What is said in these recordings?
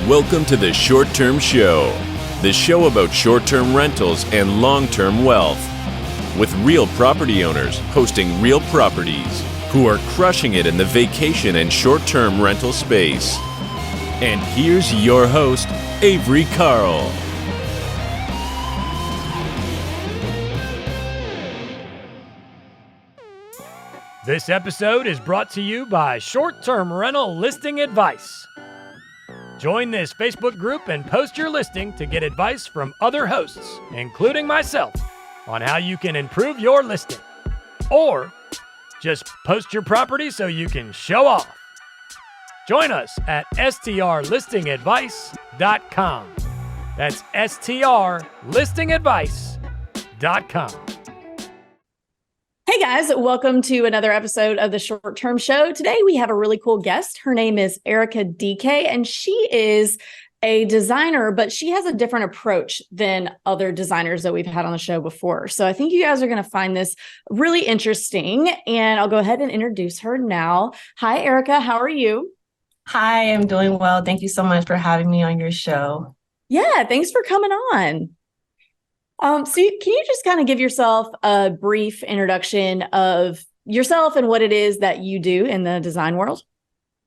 Welcome to the Short Term Show, the show about short-term rentals and long-term wealth, with real property owners hosting real properties who are crushing it in the vacation and short-term rental space. And here's your host, Avery Carl. This episode is brought to you by Short-Term Rental Listing Advice. Join this Facebook group and post your listing to get advice from other hosts, including myself, on how you can improve your listing. Or just post your property so you can show off. Join us at strlistingadvice.com. That's strlistingadvice.com. Hey guys, welcome to another episode of the Short Term Show. Today we have a really cool guest. Her name is Erica Dike, and she is a designer, but she has a different approach than other designers that we've had on the show before. So I think you guys are going to find this really interesting, and I'll go ahead and introduce her now. Hi, Erica. How are you? Hi, I'm doing well. Thank you so much for having me on your show. Yeah, thanks for coming on. Can you just kind of give yourself a brief introduction of yourself and what it is that you do in the design world?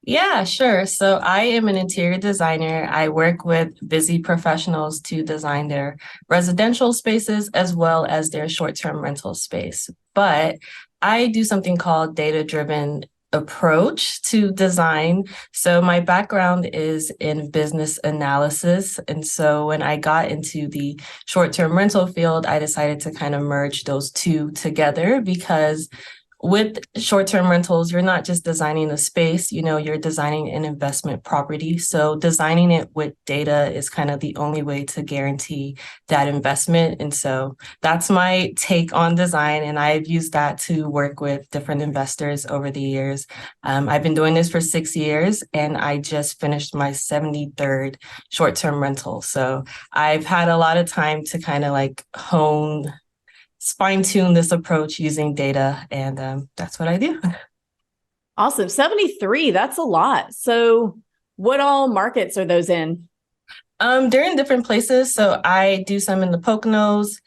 Yeah, sure. So I am an interior designer. I work with busy professionals to design their residential spaces as well as their short-term rental space. But I do something called data-driven approach to design. So my background is in business analysis. And so when I got into the short-term rental field, I decided to kind of merge those two together because with short-term rentals, you're not just designing a space, you're designing an investment property. So designing it with data is kind of the only way to guarantee that investment. And so that's my take on design. And I've used that to work with different investors over the years. I've been doing this for 6 years, and I just finished my 73rd short-term rental. So I've had a lot of time to kind of fine-tune this approach using data, and that's what I do. Awesome. 73, that's a lot. So what all markets are those in? They're in different places. So I do some in the Poconos,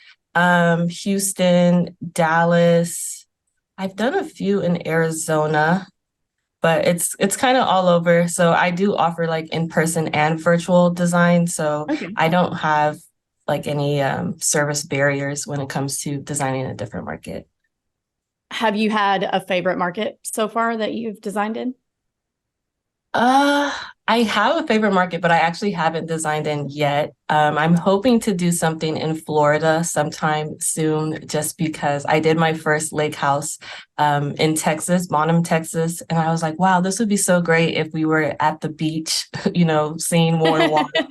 Houston, Dallas. I've done a few in Arizona, but it's kind of all over. So I do offer in-person and virtual design. So okay. I don't have any service barriers when it comes to designing a different market. Have you had a favorite market so far that you've designed in? I have a favorite market, but I actually haven't designed in yet. I'm hoping to do something in Florida sometime soon, just because I did my first lake house in Texas, Bonham, Texas. And I was like, wow, this would be so great if we were at the beach, seeing more water.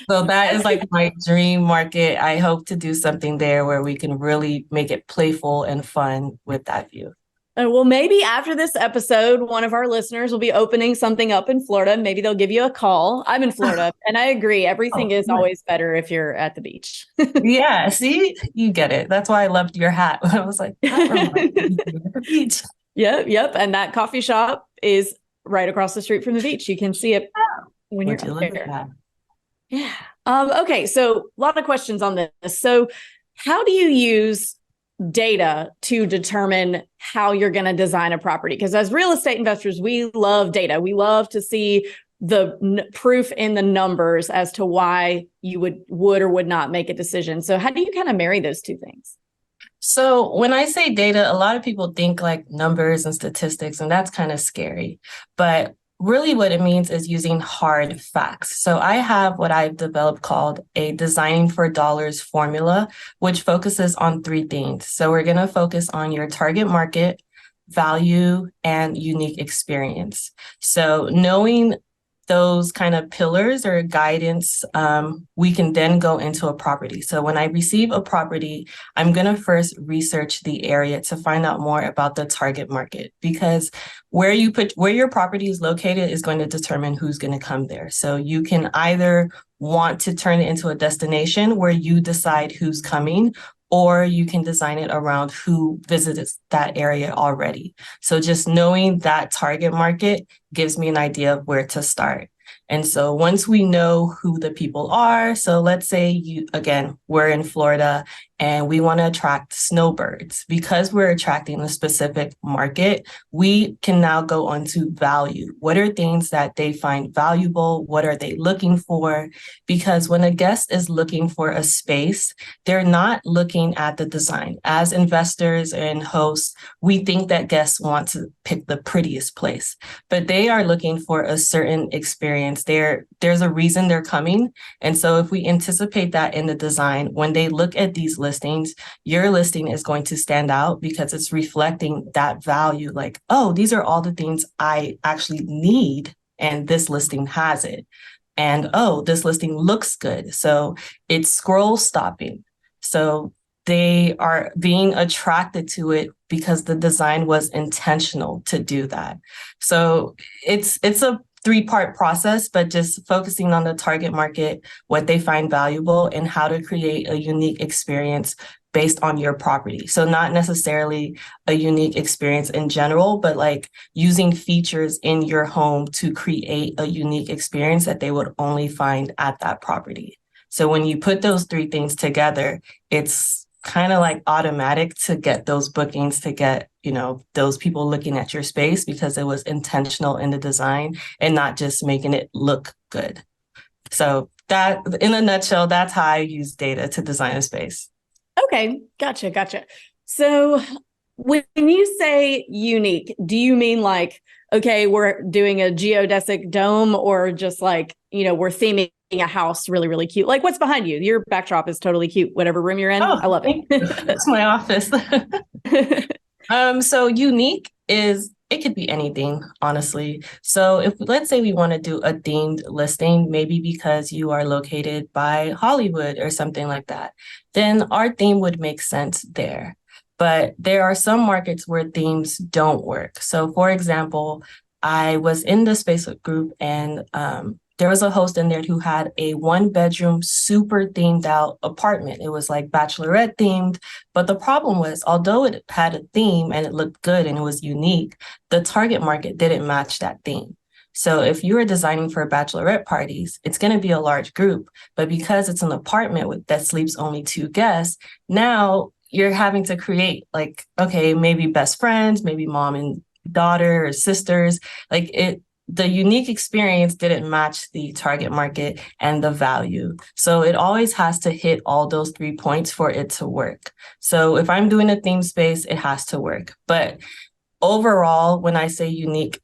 So that is my dream market. I hope to do something there where we can really make it playful and fun with that view. Well, maybe after this episode, one of our listeners will be opening something up in Florida. Maybe they'll give you a call. I'm in Florida, and I agree. Everything is always better if you're at the beach. Yeah, see, you get it. That's why I loved your hat. I was like, the beach. Yep. And that coffee shop is right across the street from the beach. You can see it when you're there. Yeah. Okay. So a lot of questions on this. So how do you use data to determine how you're going to design a property? Because as real estate investors, we love data. We love to see the proof in the numbers as to why you would or would not make a decision. So how do you kind of marry those two things? So when I say data, a lot of people think numbers and statistics, and that's kind of scary. But really what it means is using hard facts. So I have what I've developed called a designing for dollars formula, which focuses on 3 things. So we're going to focus on your target market, value, and unique experience. So knowing those kind of pillars or guidance, we can then go into a property. So when I receive a property, I'm going to first research the area to find out more about the target market, because where your property is located is going to determine who's going to come there. So you can either want to turn it into a destination where you decide who's coming, or you can design it around who visits that area already. So just knowing that target market gives me an idea of where to start. And so once we know who the people are, so let's say we're in Florida and we want to attract snowbirds. Because we're attracting a specific market, we can now go on to value. What are things that they find valuable? What are they looking for? Because when a guest is looking for a space, they're not looking at the design. As investors and hosts, we think that guests want to pick the prettiest place, but they are looking for a certain experience. There's a reason they're coming. And so if we anticipate that in the design, when they look at these listings, your listing is going to stand out because it's reflecting that value. Like, oh, these are all the things I actually need, and this listing has it. And oh, this listing looks good. So it's scroll stopping. So they are being attracted to it because the design was intentional to do that. So it's a 3-part process, but just focusing on the target market, what they find valuable, and how to create a unique experience based on your property. So not necessarily a unique experience in general, but like using features in your home to create a unique experience that they would only find at that property. So when you put those 3 things together, it's kind of like automatic to get those bookings, to get, those people looking at your space, because it was intentional in the design and not just making it look good. So that, in a nutshell, that's how I use data to design a space. Okay, gotcha. So when you say unique, do you mean like, okay, we're doing a geodesic dome, or just like, we're theming a house really, really cute? Like, what's behind you? Your backdrop is totally cute, whatever room you're in. Oh, I love it. That's my office. So unique it could be anything, honestly. So if, let's say we want to do a themed listing, maybe because you are located by Hollywood or something like that, then our theme would make sense there. But there are some markets where themes don't work. So for example, I was in the space group, and there was a host in there who had a 1-bedroom, super themed out apartment. It was like bachelorette themed. But the problem was, although it had a theme and it looked good and it was unique, the target market didn't match that theme. So if you are designing for bachelorette parties, it's going to be a large group. But because it's an apartment that sleeps only 2 guests, now you're having to create like, okay, maybe best friends, maybe mom and daughter or sisters. The unique experience didn't match the target market and the value. So it always has to hit all those 3 points for it to work. So if I'm doing a theme space, it has to work. But overall, when I say unique,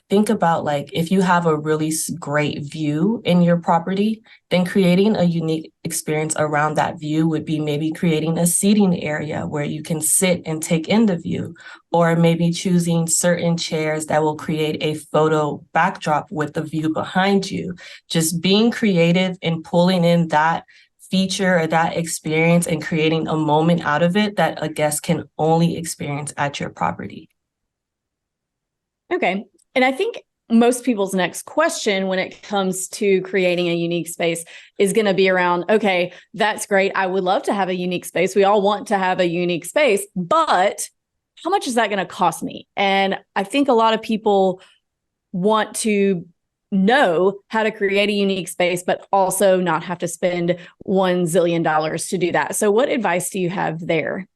think about like, if you have a really great view in your property, then creating a unique experience around that view would be maybe creating a seating area where you can sit and take in the view, or maybe choosing certain chairs that will create a photo backdrop with the view behind you. Just being creative and pulling in that feature or that experience and creating a moment out of it that a guest can only experience at your property. Okay. And I think most people's next question when it comes to creating a unique space is going to be around, okay, that's great. I would love to have a unique space. We all want to have a unique space, but how much is that going to cost me? And I think a lot of people want to know how to create a unique space, but also not have to spend $1 zillion to do that. So what advice do you have there?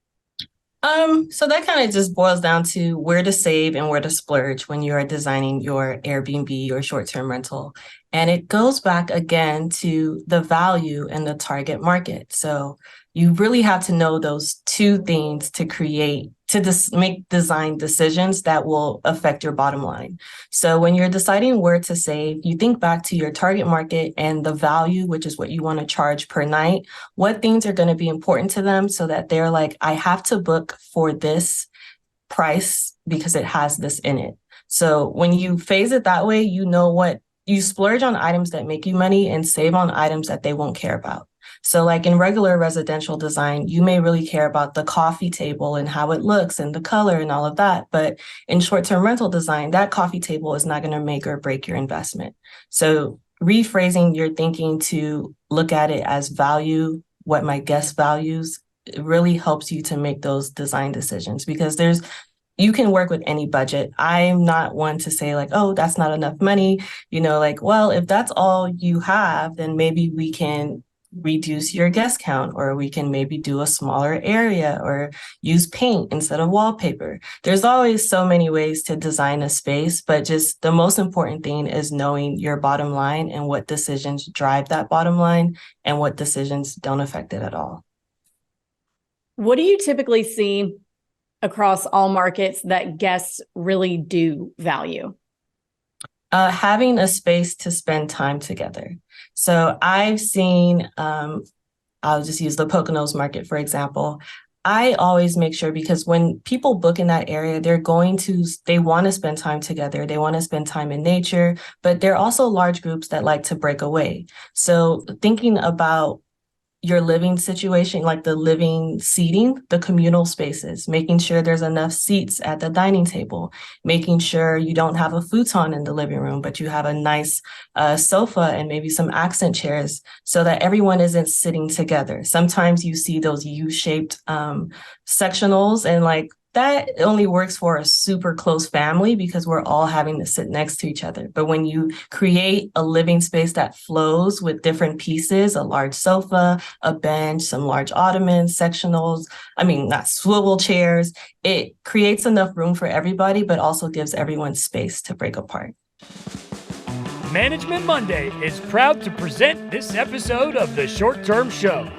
So that kind of just boils down to where to save and where to splurge when you are designing your Airbnb or short-term rental. And it goes back again to the value and the target market. So you really have to know those 2 things to make design decisions that will affect your bottom line. So when you're deciding where to save, you think back to your target market and the value, which is what you want to charge per night. What things are going to be important to them so that they're like, I have to book for this price because it has this in it. So when you phase it that way, you know what you splurge on items that make you money and save on items that they won't care about. So like in regular residential design, you may really care about the coffee table and how it looks and the color and all of that. But in short-term rental design, that coffee table is not going to make or break your investment. So rephrasing your thinking to look at it as value, what my guest values, it really helps you to make those design decisions, because there's you can work with any budget. I'm not one to say like, oh, that's not enough money. Like, well, if that's all you have, then maybe we can reduce your guest count, or we can maybe do a smaller area, or use paint instead of wallpaper. There's always so many ways to design a space, but just the most important thing is knowing your bottom line and what decisions drive that bottom line and what decisions don't affect it at all. What do you typically see across all markets that guests really do value? Having a space to spend time together. So I've seen, I'll just use the Poconos market, for example. I always make sure, because when people book in that area, they want to spend time together. They want to spend time in nature, but there are also large groups that like to break away. So thinking about your living situation, like the living seating, the communal spaces, making sure there's enough seats at the dining table, making sure you don't have a futon in the living room, but you have a nice sofa and maybe some accent chairs so that everyone isn't sitting together. Sometimes you see those U-shaped sectionals, and like that only works for a super close family because we're all having to sit next to each other. But when you create a living space that flows with different pieces, a large sofa, a bench, some large ottomans, sectionals, not swivel chairs, it creates enough room for everybody, but also gives everyone space to break apart. Management Monday is proud to present this episode of the Short Term Show.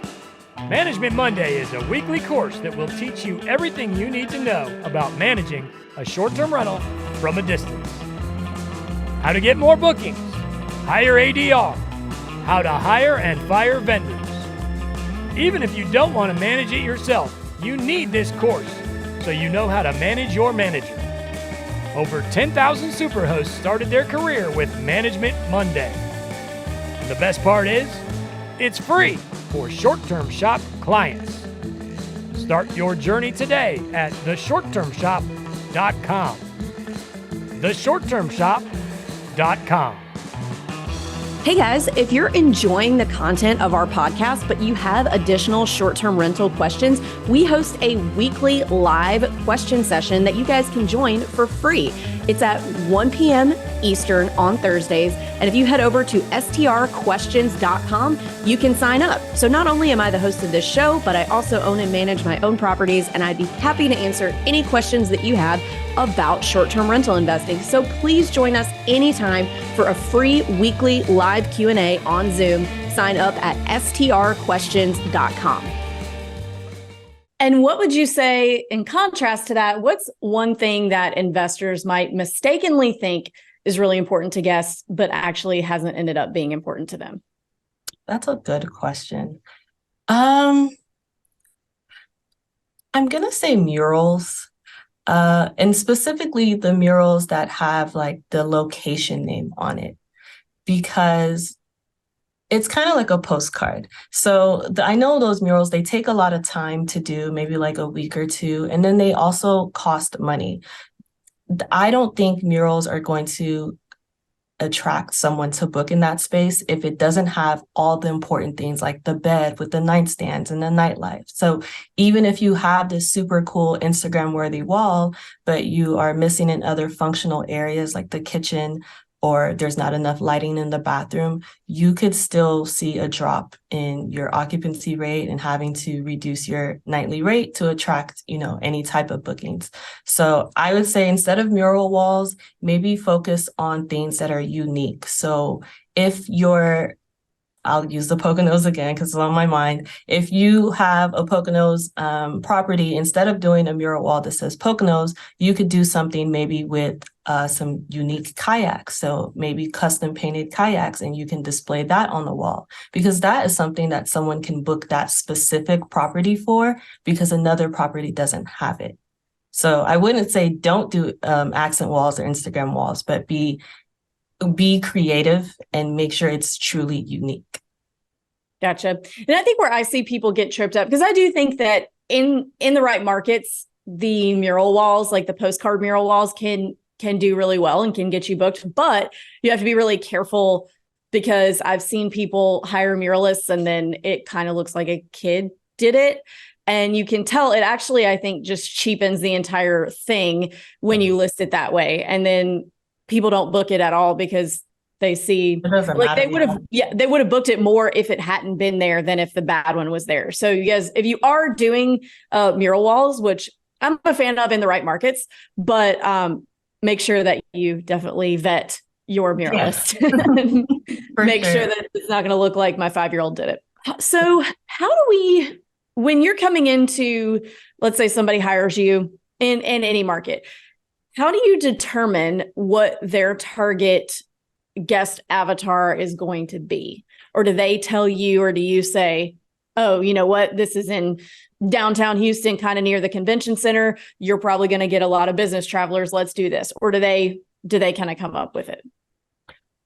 Management Monday is a weekly course that will teach you everything you need to know about managing a short-term rental from a distance. How to get more bookings, higher ADR, how to hire and fire vendors. Even if you don't want to manage it yourself, you need this course so you know how to manage your manager. Over 10,000 superhosts started their career with Management Monday. And the best part is, it's free for short-term shop clients. Start your journey today at theshorttermshop.com. Theshorttermshop.com. Hey guys, if you're enjoying the content of our podcast, but you have additional short-term rental questions, we host a weekly live question session that you guys can join for free. It's at 1 p.m. Eastern on Thursdays. And if you head over to strquestions.com, you can sign up. So not only am I the host of this show, but I also own and manage my own properties, and I'd be happy to answer any questions that you have about short-term rental investing. So please join us anytime for a free weekly live Q&A on Zoom. Sign up at strquestions.com. And what would you say in contrast to that? What's one thing that investors might mistakenly think is really important to guests, but actually hasn't ended up being important to them? That's a good question. I'm going to say murals. And specifically the murals that have like the location name on it, because it's kind of like a postcard. So I know those murals, they take a lot of time to do, maybe like a week or two, and then they also cost money. I don't think murals are going to attract someone to book in that space if it doesn't have all the important things like the bed with the nightstands and the nightlife. So even if you have this super cool Instagram worthy wall, but you are missing in other functional areas like the kitchen, or there's not enough lighting in the bathroom, you could still see a drop in your occupancy rate and having to reduce your nightly rate to attract, any type of bookings. So I would say instead of mural walls, maybe focus on things that are unique. So if I'll use the Poconos again because it's on my mind. If you have a Poconos property, instead of doing a mural wall that says Poconos, you could do something maybe with some unique kayaks. So maybe custom painted kayaks, and you can display that on the wall, because that is something that someone can book that specific property for because another property doesn't have it. So I wouldn't say don't do accent walls or Instagram walls, but be creative and make sure it's truly unique. Gotcha. And I think where I see people get tripped up, because I do think that in the right markets, the mural walls, like the postcard mural walls, can do really well and can get you booked. But you have to be really careful, because I've seen people hire muralists and then it kind of looks like a kid did it. And you can tell it actually, I think, just cheapens the entire thing when you list it that way. And then people don't book it at all because they see like they would have booked it more if it hadn't been there than if the bad one was there. So you guys, if you are doing mural walls, which I'm a fan of in the right markets, but make sure that you definitely vet your muralist. Make sure that it's not going to look like my 5-year-old did it. So how do we, when you're coming into, let's say somebody hires you in any market, how do you determine what their target guest avatar is going to be? Or do they tell you, or do you say, oh, you know what, this is in downtown Houston, kind of near the convention center. You're probably going to get a lot of business travelers. Let's do this. Or do they kind of come up with it?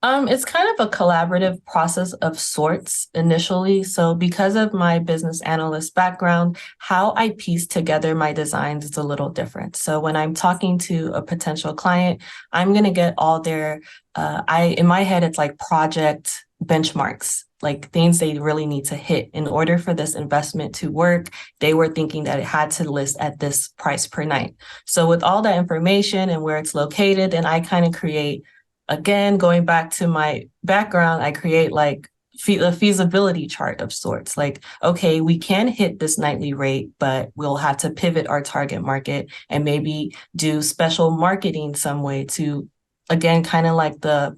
It's kind of a collaborative process of sorts initially. So because of my business analyst background, how I piece together my designs is a little different. So when I'm talking to a potential client, I'm going to get all their, in my head, it's like project benchmarks, like things they really need to hit in order for this investment to work. They were thinking that it had to list at this price per night. So with all that information and where it's located, then I kind of create, again, going back to my background, I create like a feasibility chart of sorts. Like, okay, we can hit this nightly rate, but we'll have to pivot our target market and maybe do special marketing some way to, again, kind of like the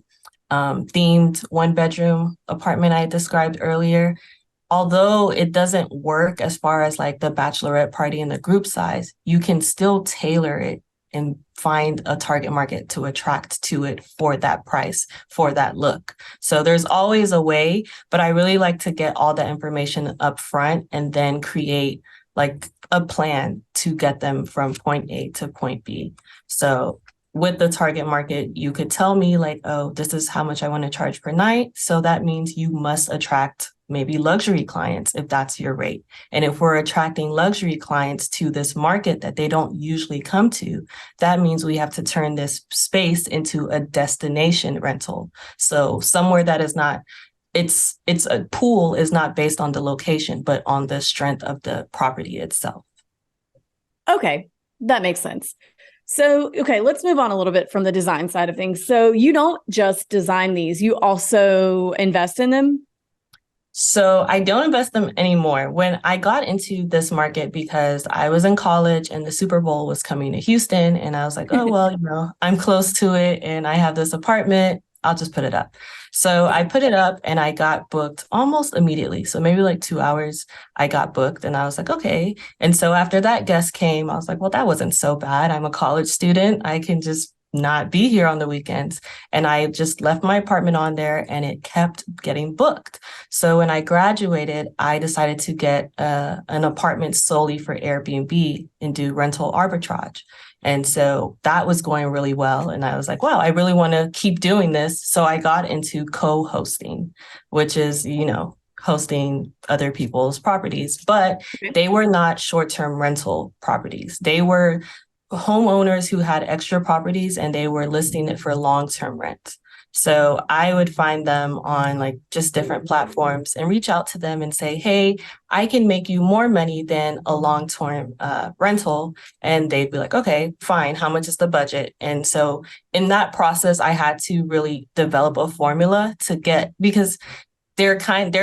themed 1-bedroom apartment I described earlier. Although it doesn't work as far as like the bachelorette party and the group size, you can still tailor it and find a target market to attract to it for that price, for that look. So there's always a way, but I really like to get all that information up front and then create like a plan to get them from point A to point B. So with the target market, you could tell me like, oh, this is how much I want to charge per night. So that means you must attract maybe luxury clients if that's your rate. And if we're attracting luxury clients to this market that they don't usually come to, that means we have to turn this space into a destination rental. So somewhere that is not, it's a pool is not based on the location, but on the strength of the property itself. Okay, that makes sense. So, okay, let's move on a little bit from the design side of things. So you don't just design these, you also invest in them? So I don't invest them anymore. When I got into this market because I was in college and the Super Bowl was coming to Houston, and I was like, oh, well, I'm close to it and I have this apartment, I'll just put it up. So I put it up and I got booked almost immediately. So maybe like 2 hours I got booked and I was like, okay. And so after that guest came, I was like, well, that wasn't so bad. I'm a college student. I can just not be here on the weekends. And I just left my apartment on there and it kept getting booked. So when I graduated, I decided to get an apartment solely for Airbnb and do rental arbitrage. And so that was going really well. And I was like, wow, I really want to keep doing this. So I got into co-hosting, which is, hosting other people's properties, but they were not short-term rental properties. They were homeowners who had extra properties and they were listing it for long-term rent. So I would find them on like just different platforms and reach out to them and say, hey, I can make you more money than a long-term rental. And they'd be like, okay, fine. How much is the budget? And so in that process, I had to really develop a formula to get, because they're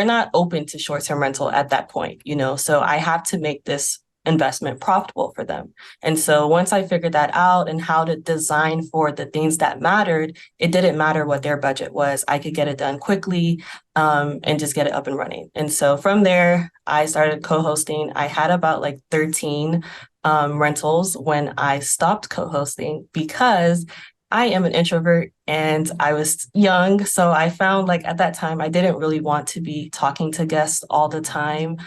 not open to short-term rental at that point, so I have to make this investment profitable for them. And so once I figured that out and how to design for the things that mattered, it didn't matter what their budget was. I could get it done quickly and just get it up and running. And so from there, I started co-hosting. I had about like 13 rentals when I stopped co-hosting because I am an introvert and I was young. So I found like at that time, I didn't really want to be talking to guests all the time.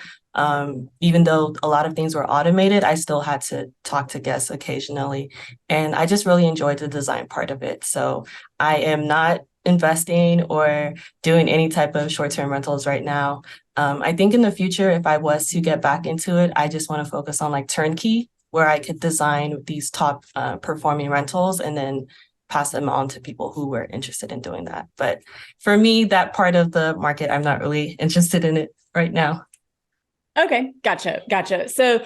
Even though a lot of things were automated, I still had to talk to guests occasionally. And I just really enjoyed the design part of it. So I am not investing or doing any type of short-term rentals right now. I think in the future, if I was to get back into it, I just want to focus on like turnkey, where I could design these top performing rentals and then pass them on to people who were interested in doing that. But for me, that part of the market, I'm not really interested in it right now. Okay, gotcha. So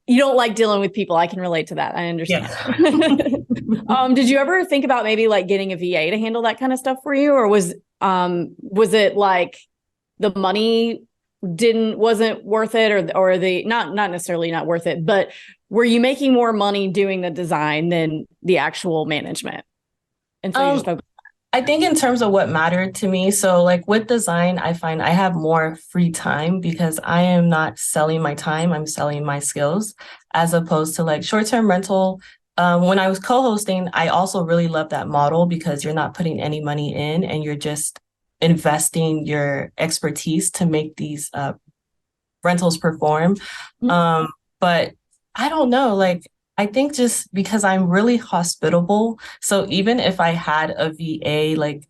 you don't like dealing with people. I can relate to that. I understand. Yeah. Did you ever think about maybe like getting a VA to handle that kind of stuff for you, or was it like the money wasn't worth it, or the not necessarily not worth it, but were you making more money doing the design than the actual management? And so you just focused. I think in terms of what mattered to me, so like with design, I find I have more free time because I am not selling my time, I'm selling my skills, as opposed to like short-term rental. When I was co-hosting, I also really love that model because you're not putting any money in and you're just investing your expertise to make these rentals perform. But I don't know, like I think just because I'm really hospitable, so even if I had a VA, like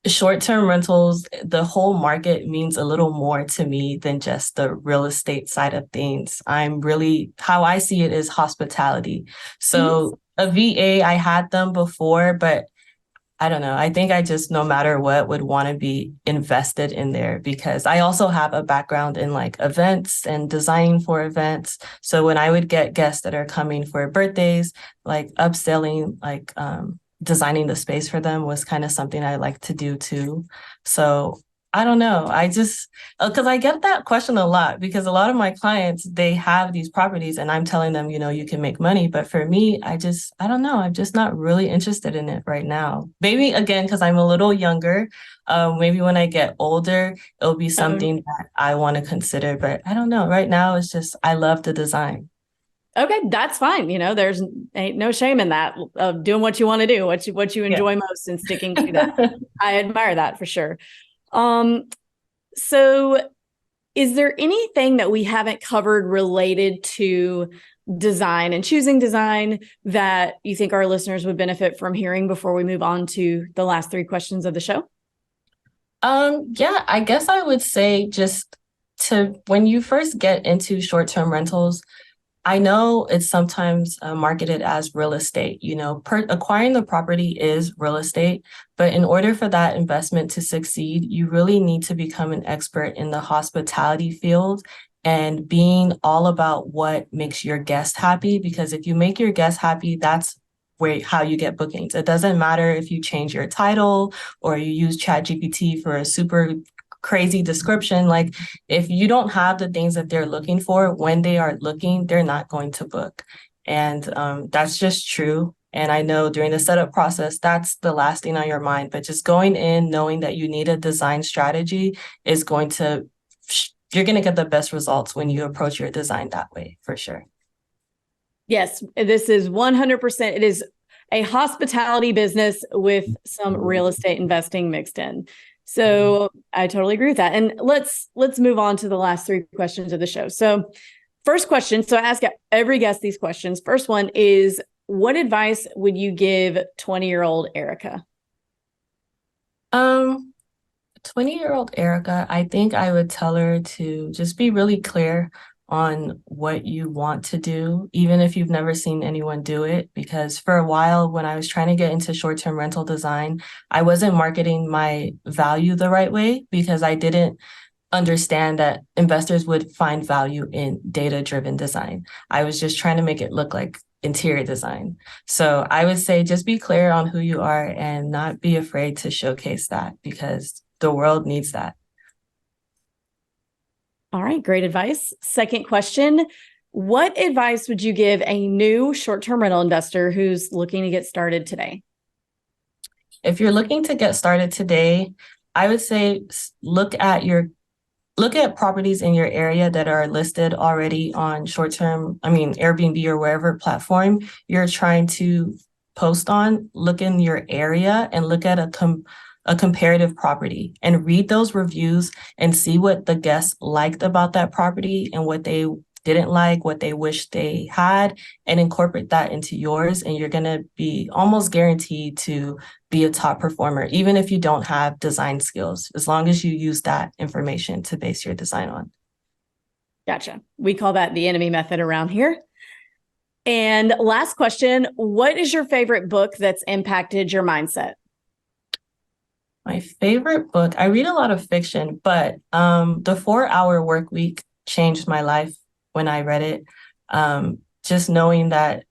short-term rentals, the whole market means a little more to me than just the real estate side of things. I'm really, how I see it is hospitality. So a VA, I had them before, but I don't know. I think I just, no matter what, would want to be invested in there because I also have a background in like events and designing for events. So when I would get guests that are coming for birthdays, like upselling, like designing the space for them was kind of something I like to do too. So I don't know. I just, because I get that question a lot because a lot of my clients, they have these properties and I'm telling them, you know, you can make money. But for me, I don't know. I'm just not really interested in it right now. Maybe again, because I'm a little younger, maybe when I get older, it'll be something that I want to consider. But I don't know. Right now, it's just, I love the design. Okay, that's fine. You know, there's ain't no shame in that of doing what you want to do, what you enjoy most and sticking to that. I admire that for sure. So is there anything that we haven't covered related to design and choosing design that you think our listeners would benefit from hearing before we move on to the last three questions of the show? Yeah, I guess I would say just to when you first get into short-term rentals, I know it's sometimes marketed as real estate. You know, acquiring the property is real estate, but in order for that investment to succeed, you really need to become an expert in the hospitality field and being all about what makes your guest happy. Because if you make your guest happy, that's how you get bookings. It doesn't matter if you change your title or you use ChatGPT for a super crazy description. Like if you don't have the things that they're looking for when they are looking, they're not going to book. And that's just true. And I know during the setup process, that's the last thing on your mind. But just going in, knowing that you need a design strategy is you're going to get the best results when you approach your design that way, for sure. Yes, this is 100%. It is a hospitality business with some real estate investing mixed in. So I totally agree with that. And let's move on to the last three questions of the show. So first question, so I ask every guest these questions. First one is, what advice would you give 20-year-old Erica? 20-year-old Erica, I think I would tell her to just be really clear on what you want to do, even if you've never seen anyone do it. Because for a while, when I was trying to get into short-term rental design, I wasn't marketing my value the right way because I didn't understand that investors would find value in data-driven design. I was just trying to make it look like interior design. So I would say just be clear on who you are and not be afraid to showcase that because the world needs that. All right, great advice. Second question, what advice would you give a new short-term rental investor who's looking to get started today? If you're looking to get started today, I would say look at properties in your area that are listed already on Airbnb or wherever platform you're trying to post on. Look in your area and look at a comparative property and read those reviews and see what the guests liked about that property and what they didn't like, what they wish they had, and incorporate that into yours. And you're going to be almost guaranteed to be a top performer, even if you don't have design skills, as long as you use that information to base your design on. Gotcha. We call that the enemy method around here. And last question, what is your favorite book that's impacted your mindset? My favorite book, I read a lot of fiction, but The 4 Hour Work Week changed my life when I read it. Just knowing that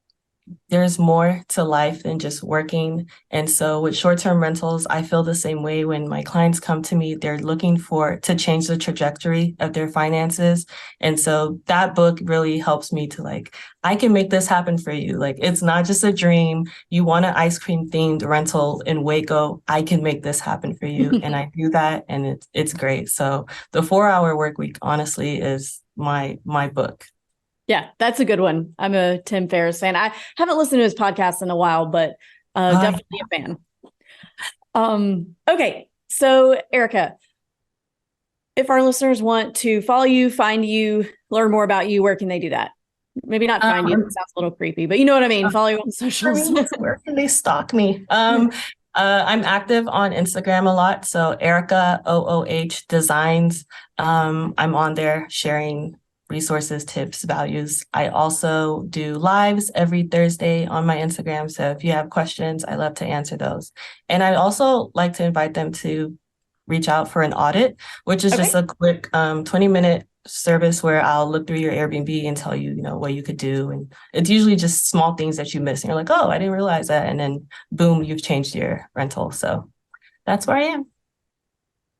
there's more to life than just working. And so with short-term rentals, I feel the same way. When my clients come to me, they're looking to change the trajectory of their finances. And so that book really helps me to I can make this happen for you. It's not just a dream. You want an ice cream themed rental in Waco. I can make this happen for you. And I do that, and it's great. So the 4-Hour Work Week, honestly, is my book. Yeah, that's a good one. I'm a Tim Ferriss fan. I haven't listened to his podcast in a while, but definitely a fan. Okay, so Erica, if our listeners want to follow you, find you, learn more about you, where can they do that? Maybe not find you. It sounds a little creepy, but you know what I mean. Follow you on socials. Where can they stalk me? I'm active on Instagram a lot. So Erica OOH Designs. I'm on there sharing resources, tips, values. I also do lives every Thursday on my Instagram. So if you have questions, I love to answer those. And I also like to invite them to reach out for an audit, which is just a quick 20-minute service where I'll look through your Airbnb and tell you, what you could do. And it's usually just small things that you miss. And you're like, oh, I didn't realize that. And then boom, you've changed your rental. So that's where I am.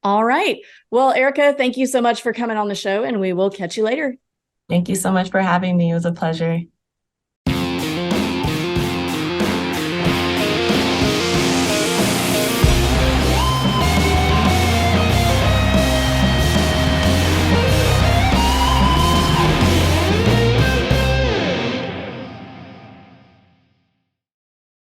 All right. Well, Erica, thank you so much for coming on the show, and we will catch you later. Thank you so much for having me. It was a pleasure.